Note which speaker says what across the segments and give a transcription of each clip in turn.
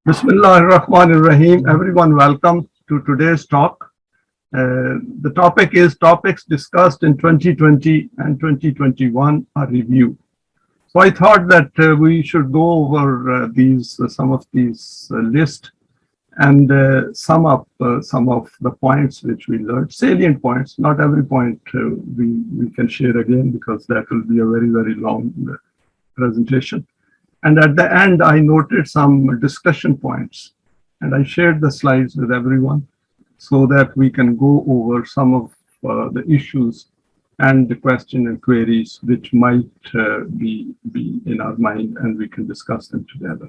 Speaker 1: Bismillah ar-Rahman ar-Rahim. Everyone, welcome to today's talk. The topic is topics discussed in 2020 and 2021, a review. So I thought that we should go over some of these list and sum up some of the points which we learned, salient points. Not every point we can share again because that will be a very, very long presentation. And at the end, I noted some discussion points and I shared the slides with everyone so that we can go over some of the issues and the question and queries which might be in our mind, and we can discuss them together.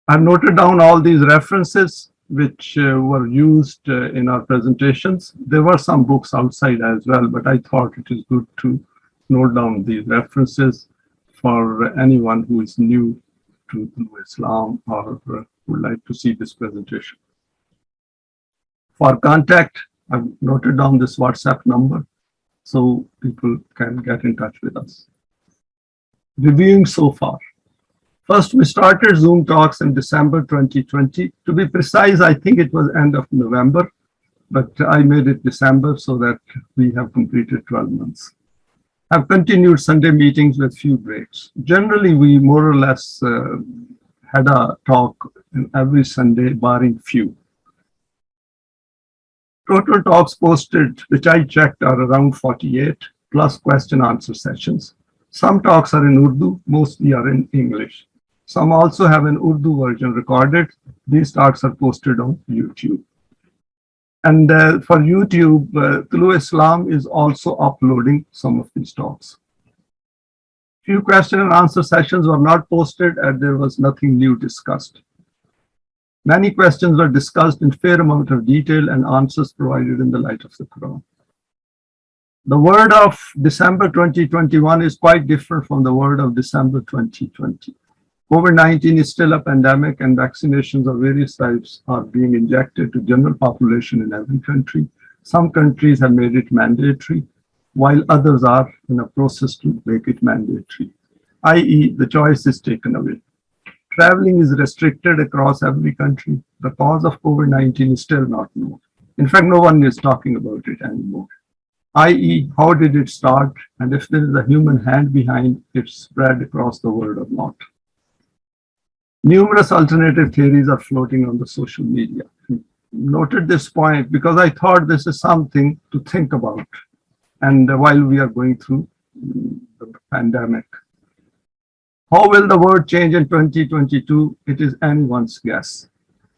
Speaker 1: I've noted down all these references which were used in our presentations. There were some books outside as well, but I thought it is good to note down these references for anyone who is new to TOLU-E-ISLAM or would like to see this presentation. For contact, I've noted down this WhatsApp number so people can get in touch with us. Reviewing so far. First, we started Zoom talks in December 2020. To be precise, I think it was end of November, but I made it December so that we have completed 12 months. Have continued Sunday meetings with few breaks. Generally, we more or less had a talk every Sunday, barring few. Total talks posted, which I checked, are around 48, plus question answer sessions. Some talks are in Urdu, mostly are in English. Some also have an Urdu version recorded. These talks are posted on YouTube. And for YouTube, TOLU-E-ISLAM is also uploading some of these talks. Few question and answer sessions were not posted and there was nothing new discussed. Many questions were discussed in fair amount of detail and answers provided in the light of the Quran. The word of December 2021 is quite different from the word of December 2020. COVID-19 is still a pandemic and vaccinations of various types are being injected to general population in every country. Some countries have made it mandatory, while others are in a process to make it mandatory, i.e. the choice is taken away. Traveling is restricted across every country. The cause of COVID-19 is still not known. In fact, no one is talking about it anymore, i.e. how did it start and if there is a human hand behind its spread across the world or not. Numerous alternative theories are floating on the social media. Noted this point because I thought this is something to think about. And while we are going through the pandemic, how will the world change in 2022? It is anyone's guess.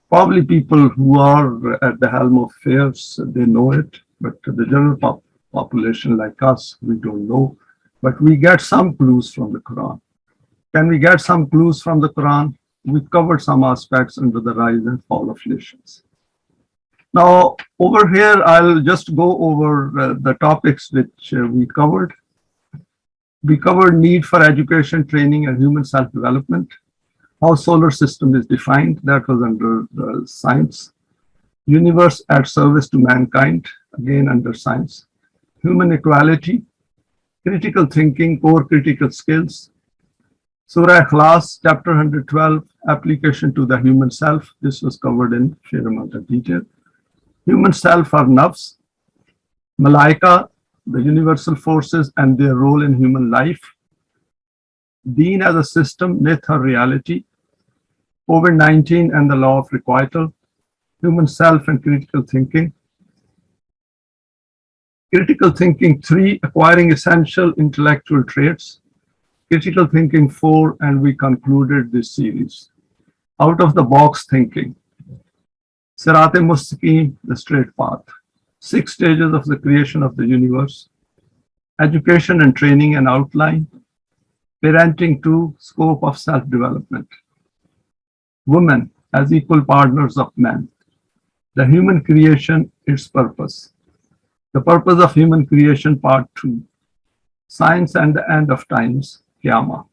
Speaker 1: Probably people who are at the helm of affairs, they know it, but the general population like us, we don't know. But we get some clues from the Quran. Can we get some clues from the Quran? We covered some aspects under the rise and fall of nations. Now, over here, I'll just go over the topics which we covered. We covered need for education, training, and human self-development. How solar system is defined, that was under the science. Universe at service to mankind, again under science. Human equality, critical thinking, core critical skills. Surah Ikhlas, chapter 112, application to the human self. This was covered in fair amount of detail. Human self are nafs, malaika, the universal forces and their role in human life. Deen as a system, myth or reality. COVID-19 and the law of requital. Human self and critical thinking. Critical thinking 3, acquiring essential intellectual traits. Critical thinking 4, and we concluded this series. Out of the box thinking. Sirat-e-Mustaqim, the straight path. 6 stages of the creation of the universe. Education and training and outline. Parenting 2, scope of self-development. Women as equal partners of men. The human creation, its purpose. The purpose of human creation, part 2. Science and the end of times, Qiyamah.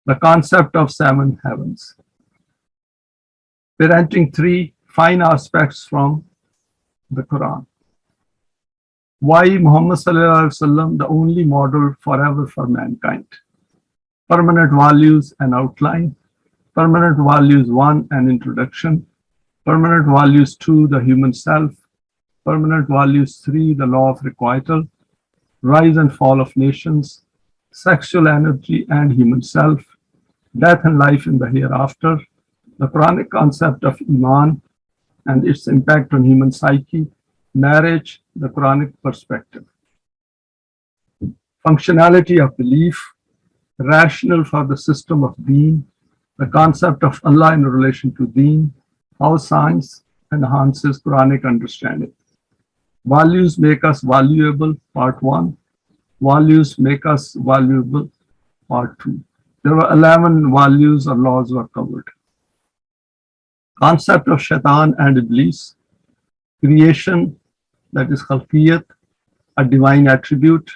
Speaker 1: The concept of 7 heavens. Parenting 3, fine aspects from the Quran. Why Muhammad Sallallahu Alaihi Wasallam, the only model forever for mankind. permanent values and outline, permanent values 1 and introduction, permanent values 2 the human self, permanent values 3 the law of requital, rise and fall of nations, sexual energy and human self, death and life in the hereafter, the Quranic concept of Eimaan and its impact on human psyche, marriage, the Quranic perspective, functionality of belief, rationale for the system of Deen, the concept of Allah in relation to Deen, how science enhances Quranic understanding. Values make us valuable, part 1. Values make us valuable, part 2. There were 11 values or laws were covered. Concept of Shaitan and Iblis, creation, that is khalqiyat, a divine attribute,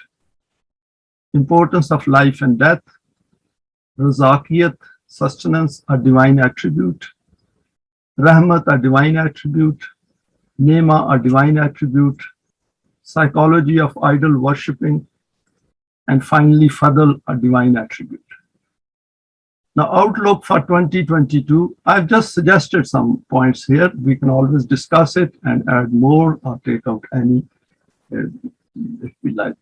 Speaker 1: importance of life and death, razaqiyat, sustenance, a divine attribute, rahmat, a divine attribute, nema, a divine attribute, psychology of idol worshipping, and finally fadl, a divine attribute. Now, outlook for 2022, I've just suggested some points here. We can always discuss it and add more or take out any if we like.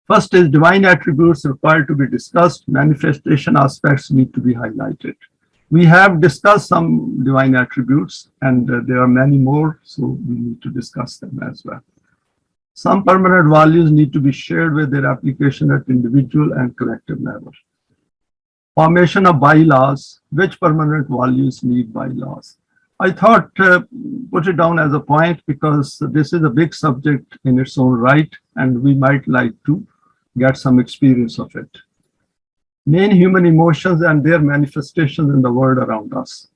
Speaker 1: First is divine attributes required to be discussed. Manifestation aspects need to be highlighted. We have discussed some divine attributes and there are many more, so we need to discuss them as well. Some permanent values need to be shared with their application at individual and collective level. Formation of bylaws, which permanent values need bylaws? I thought put it down as a point because this is a big subject in its own right and we might like to get some experience of it. Main human emotions and their manifestations in the world around us.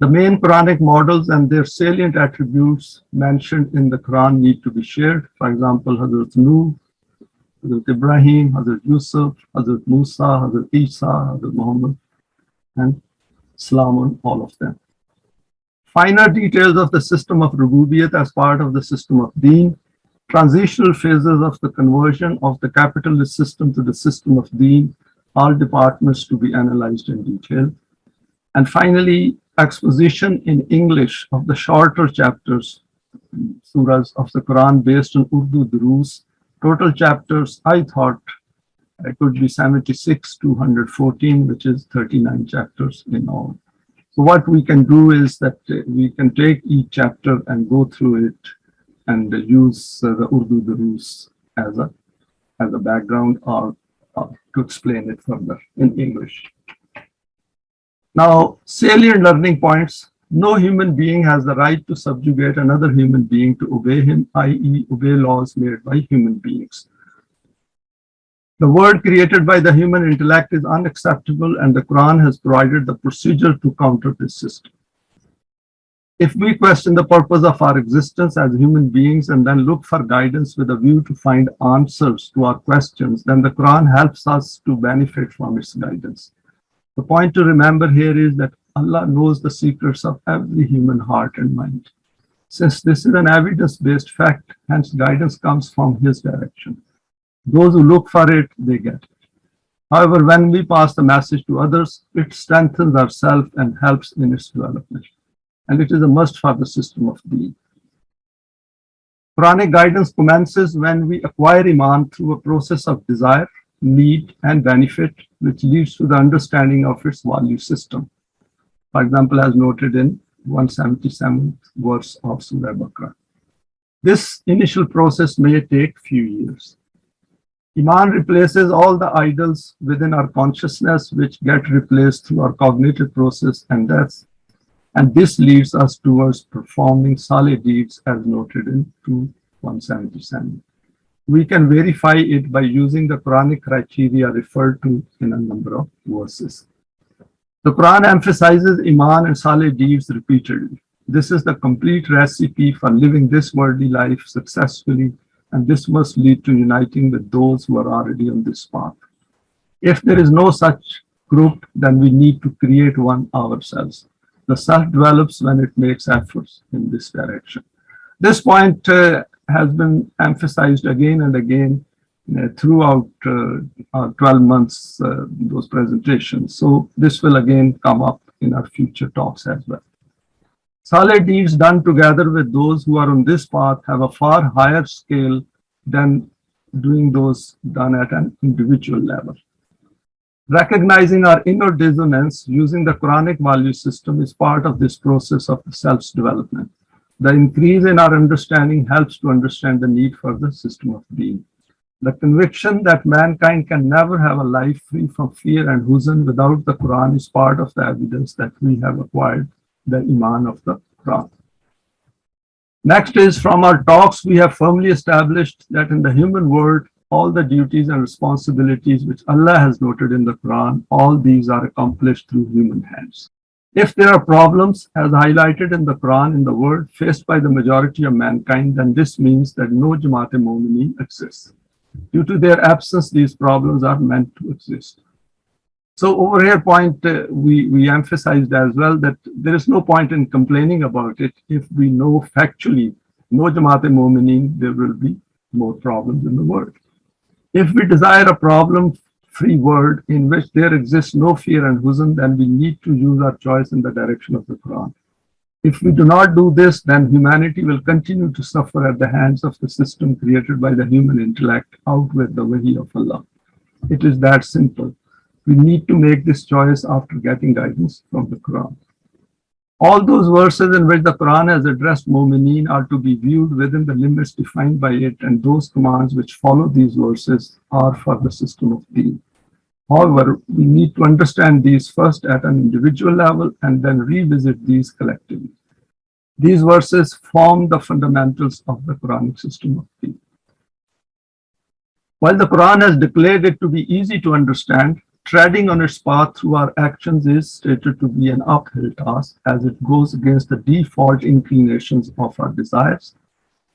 Speaker 1: The main Quranic models and their salient attributes mentioned in the Quran need to be shared. For example, Hazrat Nuh, Hazrat Ibrahim, Hazrat Yusuf, Hazrat Musa, Hazrat Isa, Hazrat Muhammad, and Islam on all of them. Finer details of the system of Rububiyyat as part of the system of Deen, transitional phases of the conversion of the capitalist system to the system of Deen, all departments to be analyzed in detail. And finally, exposition in English of the shorter chapters, surahs of the Quran based on Urdu Durus. Total chapters, I thought it could be 76 to 114, which is 39 chapters in all. So what we can do is that we can take each chapter and go through it and use the Urdu Durus as a background or to explain it further in English. Now, salient learning points. No human being has the right to subjugate another human being to obey him, i.e. obey laws made by human beings. The world created by the human intellect is unacceptable and the Quran has provided the procedure to counter this system. If we question the purpose of our existence as human beings and then look for guidance with a view to find answers to our questions, then the Quran helps us to benefit from its guidance. The point to remember here is that Allah knows the secrets of every human heart and mind. Since this is an evidence-based fact, hence guidance comes from His direction. Those who look for it, they get it. However, when we pass the message to others, it strengthens ourselves and helps in its development. And it is a must for the system of Deen. Quranic guidance commences when we acquire Eimaan through a process of desire, need, and benefit, which leads to the understanding of its value system. For example, as noted in 177th verse of Surah Baqarah. This initial process may take few years. Eimaan replaces all the idols within our consciousness, which get replaced through our cognitive process and death. And this leads us towards performing Saleh deeds as noted in 177. We can verify it by using the Quranic criteria referred to in a number of verses. The Quran emphasizes Eimaan and Saleh deeds repeatedly. This is the complete recipe for living this worldly life successfully, and this must lead to uniting with those who are already on this path. If there is no such group, then we need to create one ourselves. The self develops when it makes efforts in this direction. This point has been emphasized again and again throughout our 12 months, those presentations. So this will again come up in our future talks as well. Saleh deeds done together with those who are on this path have a far higher scale than doing those done at an individual level. Recognizing our inner dissonance using the Quranic value system is part of this process of self's development. The increase in our understanding helps to understand the need for the system of being. The conviction that mankind can never have a life free from fear and huzn without the Quran is part of the evidence that we have acquired the Eimaan of the Quran. Next is, from our talks, we have firmly established that in the human world, all the duties and responsibilities which Allah has noted in the Quran, all these are accomplished through human hands. If there are problems, as highlighted in the Quran in the world, faced by the majority of mankind, then this means that no Jamaat-e-Momineen exists. Due to their absence, these problems are meant to exist. So over here point, we emphasized as well that there is no point in complaining about it. If we know factually, no Jamaat-e-Momineen, there will be more problems in the world. If we desire a problem-free world in which there exists no fear and huzn, then we need to use our choice in the direction of the Quran. If we do not do this, then humanity will continue to suffer at the hands of the system created by the human intellect out with the wahi of Allah. It is that simple. We need to make this choice after getting guidance from the Quran. All those verses in which the Quran has addressed Mu'mineen are to be viewed within the limits defined by it, and those commands which follow these verses are for the system of Deen. However, we need to understand these first at an individual level and then revisit these collectively. These verses form the fundamentals of the Quranic system of Deen. While the Quran has declared it to be easy to understand, treading on its path through our actions is stated to be an uphill task, as it goes against the default inclinations of our desires,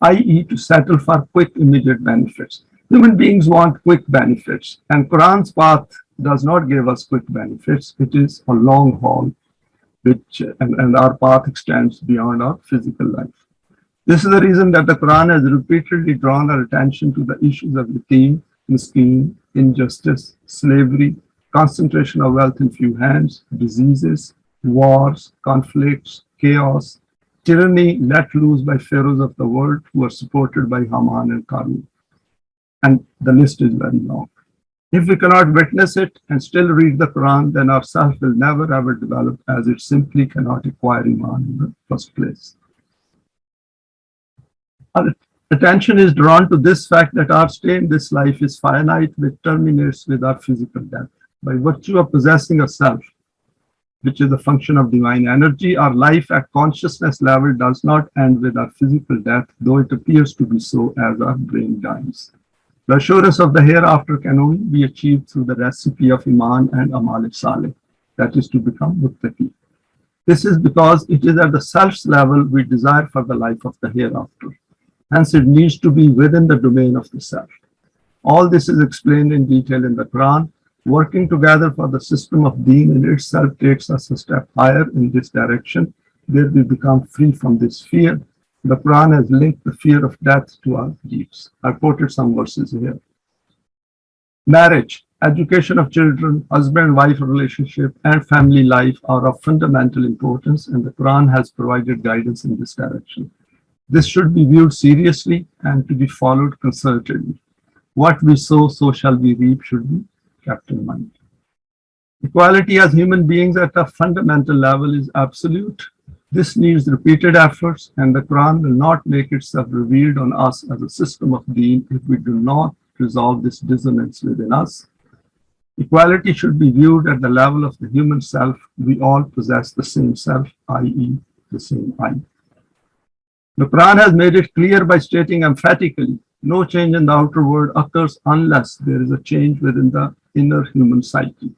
Speaker 1: i.e. to settle for quick immediate benefits. Human beings want quick benefits, and Quran's path does not give us quick benefits. It is a long haul, and our path extends beyond our physical life. This is the reason that the Quran has repeatedly drawn our attention to the issues of yatim, miskin, injustice, slavery, concentration of wealth in few hands, diseases, wars, conflicts, chaos, tyranny let loose by pharaohs of the world who are supported by Haman and Qarun. And the list is very long. If we cannot witness it and still read the Quran, then our self will never ever develop, as it simply cannot acquire Eimaan in the first place. Our attention is drawn to this fact that our stay in this life is finite, which terminates with our physical death. By virtue of possessing a self, which is a function of divine energy, our life at consciousness level does not end with our physical death, though it appears to be so as our brain dies. The assurance of the hereafter can only be achieved through the recipe of Eimaan and Amal Saleh, that is to become Muttaqi. This is because it is at the self's level we desire for the life of the hereafter. Hence, it needs to be within the domain of the self. All this is explained in detail in the Quran. Working together for the system of Deen in itself takes us a step higher in this direction, where we become free from this fear. The Quran has linked the fear of death to our deeds. I quoted some verses here. Marriage, education of children, husband-wife relationship, and family life are of fundamental importance, and the Quran has provided guidance in this direction. This should be viewed seriously and to be followed concertedly. What we sow, so shall we reap should be kept in mind. Equality as human beings at a fundamental level is absolute. This needs repeated efforts, and the Quran will not make itself revealed on us as a system of Deen if we do not resolve this dissonance within us. Equality should be viewed at the level of the human self. We all possess the same self, i.e., the same I. The Quran has made it clear by stating emphatically, no change in the outer world occurs unless there is a change within the inner human psyche.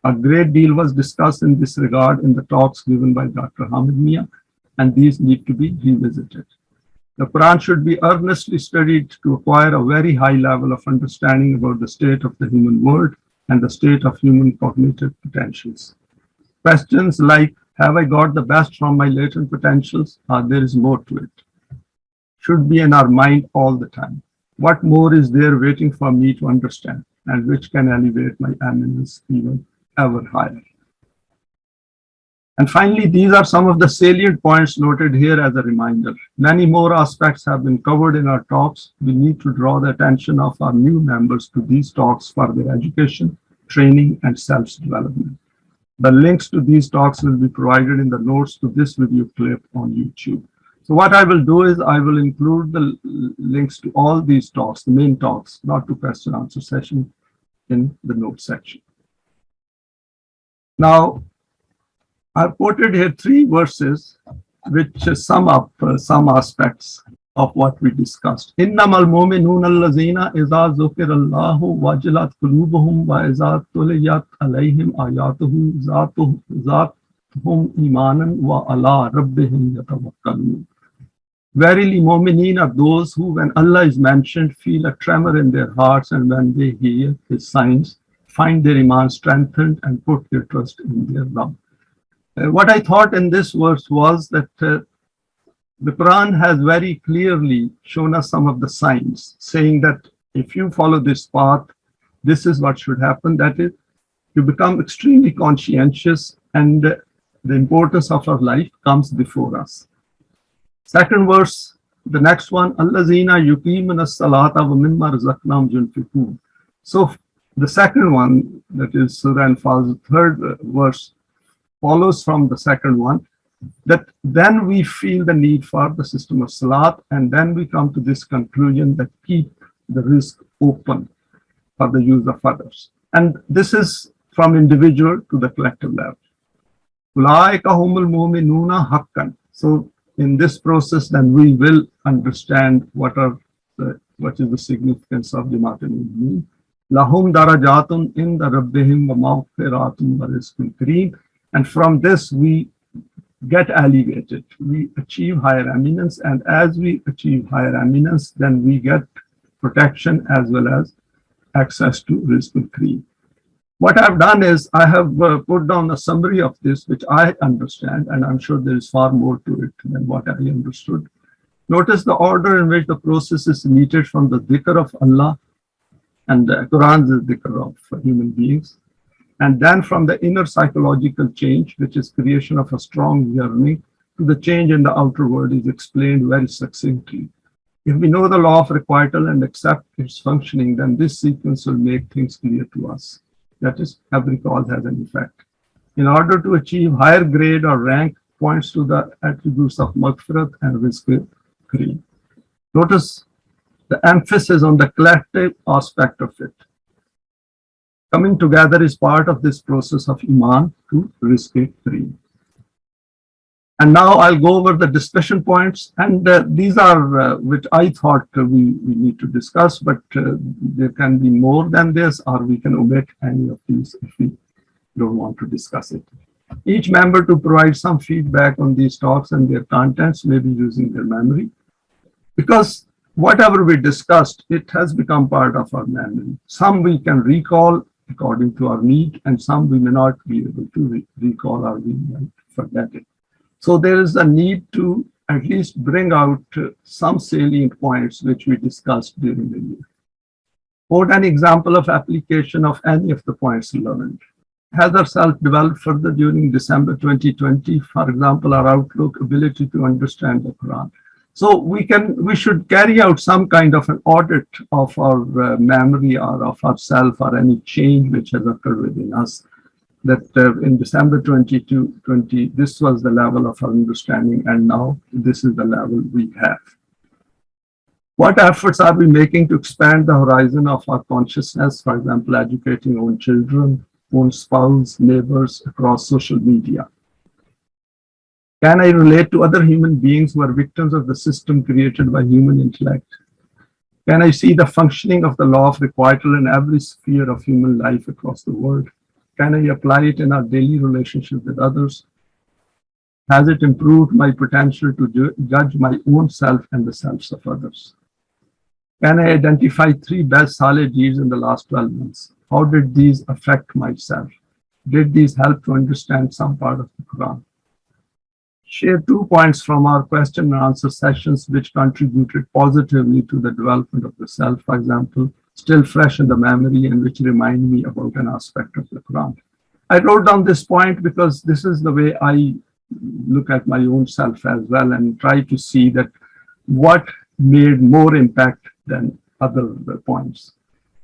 Speaker 1: A great deal was discussed in this regard in the talks given by Dr. Hamid Mia, and these need to be revisited. The Quran should be earnestly studied to acquire a very high level of understanding about the state of the human world and the state of human cognitive potentials. Questions like, have I got the best from my latent potentials, or there is more to it, should be in our mind all the time. What more is there waiting for me to understand, and which can elevate my eminence even ever higher? And finally, these are some of the salient points noted here as a reminder. Many more aspects have been covered in our talks. We need to draw the attention of our new members to these talks for their education, training, and self-development. The links to these talks will be provided in the notes to this video clip on YouTube. So what I will do is I will include the links to all these talks, the main talks, not to question answer session, in the notes section. Now, I've quoted here 3 verses which sum up some aspects of what we discussed. Innamal mu'minuna allazina idza zukira Allahu wajilat qulubuhum wa idza tuliyat alayhim ayatuhu zadatuhum imanan wa ala rabbihim yatawakkalun. Verily, mu'mineen are those who, when Allah is mentioned, feel a tremor in their hearts, and when they hear His signs, find their iman strengthened and put their trust in their Rabb. What I thought in this verse was that the Quran has very clearly shown us some of the signs, saying that if you follow this path, this is what should happen. That is, you become extremely conscientious, and the importance of our life comes before us. Second verse, the next one, Allazina yuqimuna as-salata wa mimma razaqnahum yunfiqun. So the second one, that is Surah Anfal's third verse, follows from the second one, that then we feel the need for the system of salat, and then we come to this conclusion that keep the risk open for the use of others. And this is from individual to the collective level. Ulaika humul mu'minuna haqqan. So in this process, then we will understand what is the significance of Jamaatul Mu'mineen. Lahum darajatun inda rabbihim wa maghfiratun wa rizqun kareem. And from this, we get elevated. We achieve higher eminence. And as we achieve higher eminence, then we get protection as well as access to rizqul kareem. What I've done is I have put down a summary of this, which I understand, and I'm sure there is far more to it than what I understood. Notice the order in which the process is needed from the dhikr of Allah, and the Quran is the dhikr of human beings. And then from the inner psychological change, which is creation of a strong yearning, to the change in the outer world is explained very succinctly. If we know the law of requital and accept its functioning, then this sequence will make things clear to us. That is, every cause has an effect. In order to achieve higher grade or rank, points to the attributes of maghfirat and rizq kareem. Notice the emphasis on the collective aspect of it. Coming together is part of this process of Iman to rizq kareem. And now I'll go over the discussion points, and these are which I thought we need to discuss, but there can be more than this, or we can omit any of these if we don't want to discuss it. Each member to provide some feedback on these talks and their contents, maybe using their memory, because whatever we discussed, it has become part of our memory. Some we can recall according to our need, and some we may not be able to recall, or we might forget it. So there is a need to at least bring out some salient points which we discussed during the year. Quote an example of application of any of the points learned. Has ourselves developed further during December 2020, for example, our outlook, ability to understand the Quran. So we should carry out some kind of an audit of our memory or of ourself, or any change which has occurred within us. That in December 2020, this was the level of our understanding, and now this is the level we have. What efforts are we making to expand the horizon of our consciousness, for example, educating own children, own spouse, neighbors across social media? Can I relate to other human beings who are victims of the system created by human intellect? Can I see the functioning of the law of requital in every sphere of human life across the world? Can I apply it in our daily relationship with others? Has it improved my potential to judge my own self and the selves of others? Can I identify 3 best Saleh deeds in the last 12 months? How did these affect myself? Did these help to understand some part of the Quran? share 2 points from our question and answer sessions which contributed positively to the development of the self, for example, still fresh in the memory and which remind me about an aspect of the Quran. I wrote down this point because this is the way I look at my own self as well and try to see that what made more impact than other points.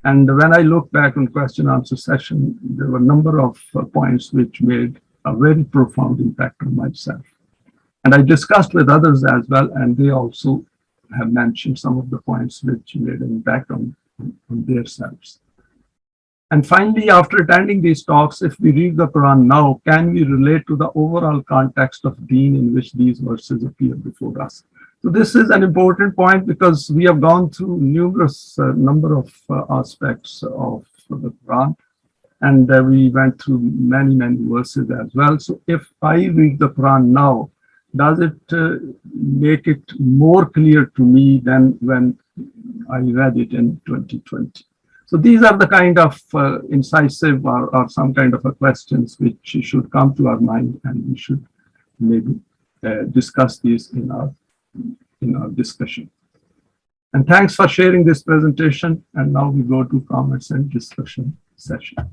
Speaker 1: And when I look back on question answer session, there were a number of points which made a very profound impact on myself. And I discussed with others as well, and they also have mentioned some of the points which made an impact on their selves. And finally, after attending these talks, if we read the Quran now, can we relate to the overall context of Deen in which these verses appear before us? So this is an important point because we have gone through numerous number of aspects of the Quran, and we went through many verses as well. So if I read the Quran now, does it make it more clear to me than when I read it in 2020? So these are the kind of incisive or some kind of questions which should come to our mind, and we should maybe discuss these in our discussion. And thanks for sharing this presentation. And now we go to comments and discussion session.